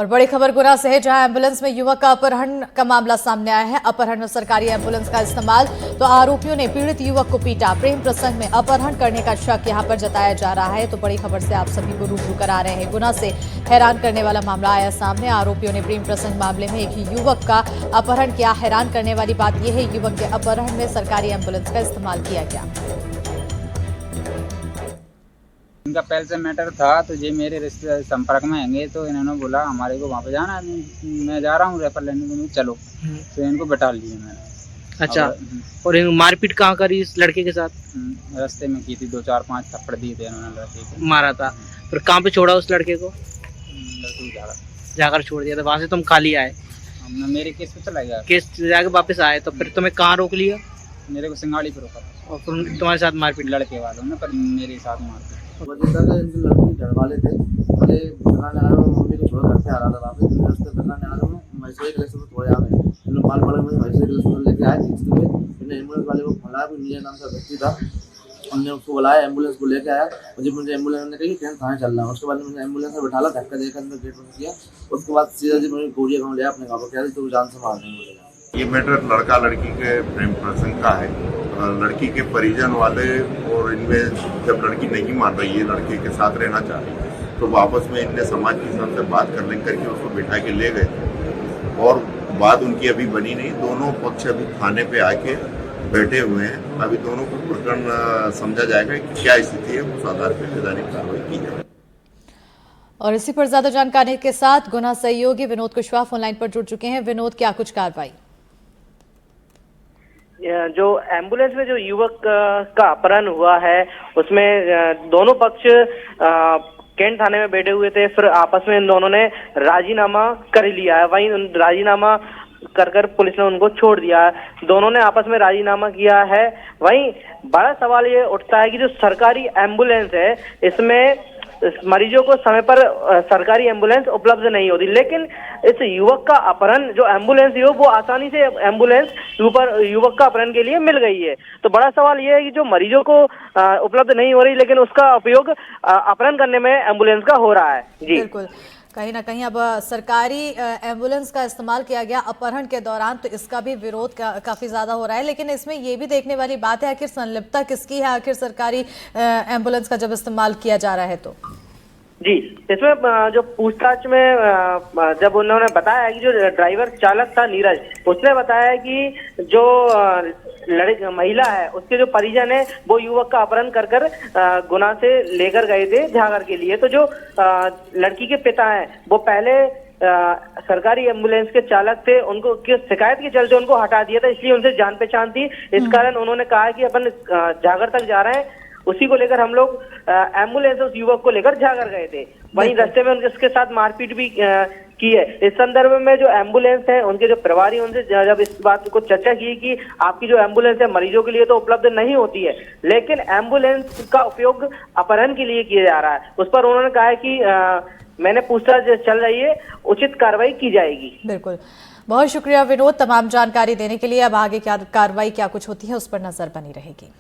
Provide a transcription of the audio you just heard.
और बड़ी खबर गुना से है, जहां एम्बुलेंस में युवक का अपहरण का मामला सामने आया है। अपहरण में सरकारी एम्बुलेंस का इस्तेमाल, तो आरोपियों ने पीड़ित युवक को पीटा। प्रेम प्रसंग में अपहरण करने का शक यहां पर जताया जा रहा है। तो बड़ी खबर से आप सभी को रूबरू करा रहे हैं। गुना से हैरान करने वाला मामला आया सामने। आरोपियों ने प्रेम प्रसंग मामले में एक युवक का अपहरण किया। हैरान करने वाली बात यह है, युवक के अपहरण में सरकारी एम्बुलेंस का इस्तेमाल किया गया। इनका पहले से मैटर था, तो ये मेरे रिश्ते संपर्क में आएंगे, तो इन्होंने बोला हमारे को वहाँ पे जाना है, मैं जा रहा हूँ रेफर लेने के लिए, चलो। तो इनको बैठा लिए मैंने। अच्छा। और इन मारपीट कहाँ करी इस लड़के के साथ? रास्ते में की थी, 2-4-5 थप्पड़ दिए थे इन्होंने लड़के को। मारा था? फिर कहाँ पे छोड़ा उस लड़के को? लड़के को जाकर छोड़ दिया था। वहाँ से तुम खाली आए? हमने मेरे केस पे चला गया। केस जाके वापस आए, तो फिर तुम्हें कहाँ रोक लिया? मेरे को सिंगाड़ी पे रोका और फिर तुम्हारे साथ मारपीट? लड़के वालों ने, पर मेरे साथ मारपीट। लड़की घर वाले थे, मुझे बनाने आ रहा हूँ, मम्मी को छोड़ घर पे आ रहा था। वापस रास्ते बनाने आ रहा हूँ, मैसूर के लिए थोड़े आ गए। हम लोग माल पड़े मुझे मैसूर के लिए लेके आए खींचते हुए। फिर एम्बुलेंस वाले को बुलाया, कोई नीले नाम का व्यक्ति था, हमने उसको बुलाया, एम्बुलेंस को लेके आया। मुझे एम्बुलेंस ने कही ट्रेन कहाँ चल रहा है। उसके बाद मुझे एम्बुलेंस में बैठा, धक्का देकर अंदर गेट बंद किया। उसके बाद सीधा जी मुझे गोरिया गाँव लिया अपने गाँव पर, कह रही तो जान से मार देंगे। ये मैटर लड़का लड़की के प्रेम प्रसंग का है। लड़की के परिजन वाले और इनमें जब लड़की नहीं मान रही है, लड़के के साथ रहना चाह रही है, तो वापस में इनने समाज के साथ से बात करने करके उसको बिठा के ले गए और बात उनकी अभी बनी नहीं। दोनों पक्ष अभी थाने पे आके बैठे हुए हैं। अभी दोनों को प्रकरण समझा जाएगा कि क्या स्थिति है, उस आधार पर वैधानिक कार्रवाई की जाएगी। और इसी पर ज्यादा जानकारी के साथ गुना सहयोगी विनोद कुशवाहा फोनलाइन पर जुड़ चुके हैं। विनोद, क्या कुछ कार्रवाई? जो एम्बुलेंस में जो युवक का अपहरण हुआ है, उसमें दोनों पक्ष कैंट थाने में बैठे हुए थे। फिर आपस में इन दोनों ने राजीनामा कर लिया है। वहीं राजीनामा कर पुलिस ने उनको छोड़ दिया है। दोनों ने आपस में राजीनामा किया है। वहीं बड़ा सवाल ये उठता है कि जो सरकारी एम्बुलेंस है, इसमें मरीजों को समय पर सरकारी एम्बुलेंस उपलब्ध नहीं होती, लेकिन इस युवक का अपहरण जो एम्बुलेंस है वो आसानी से एम्बुलेंस युवक का अपहरण के लिए मिल गई है। तो बड़ा सवाल ये है कि जो मरीजों को उपलब्ध नहीं हो रही, लेकिन उसका उपयोग अपहरण करने में एम्बुलेंस का हो रहा है। जी बिल्कुल, कहीं ना कहीं अब सरकारी एम्बुलेंस का इस्तेमाल किया गया अपहरण के दौरान, तो इसका भी विरोध काफी ज्यादा हो रहा है। लेकिन इसमें ये भी देखने वाली बात है, आखिर संलिप्तता किसकी है, आखिर सरकारी एम्बुलेंस का जब इस्तेमाल किया जा रहा है तो? जी, इसमें जो पूछताछ में जब उन्होंने बताया कि जो ड्राइवर चालक था नीरज, उसने बताया कि जो महिला है, उसके जो परिजन है, वो युवक का अपहरण कर गुना से लेकर गए थे झागर के लिए। तो जो लड़की के पिता हैं, वो पहले सरकारी एम्बुलेंस के चालक थे, उनको शिकायत के चलते उनको हटा दिया था, इसलिए उनसे जान पहचान थी। इस कारण उन्होंने कहा कि अपन झागर तक जा रहे हैं, उसी को लेकर हम लोग एम्बुलेंस उस युवक को लेकर झागर गए थे। वहीं रास्ते में उनके साथ मारपीट भी की है। इस संदर्भ में जो एम्बुलेंस है, उनके जो प्रभारी, उनसे जब इस बात को चर्चा की कि आपकी जो एम्बुलेंस है मरीजों के लिए तो उपलब्ध नहीं होती है, लेकिन एम्बुलेंस का उपयोग अपहरण के लिए किया जा रहा है, उस पर उन्होंने कहा है कि मैंने पूछताछ चल रही है, उचित कार्रवाई की जाएगी। बिल्कुल, बहुत शुक्रिया विनोद तमाम जानकारी देने के लिए। अब आगे क्या कार्रवाई क्या कुछ होती है, उस पर नजर बनी रहेगी।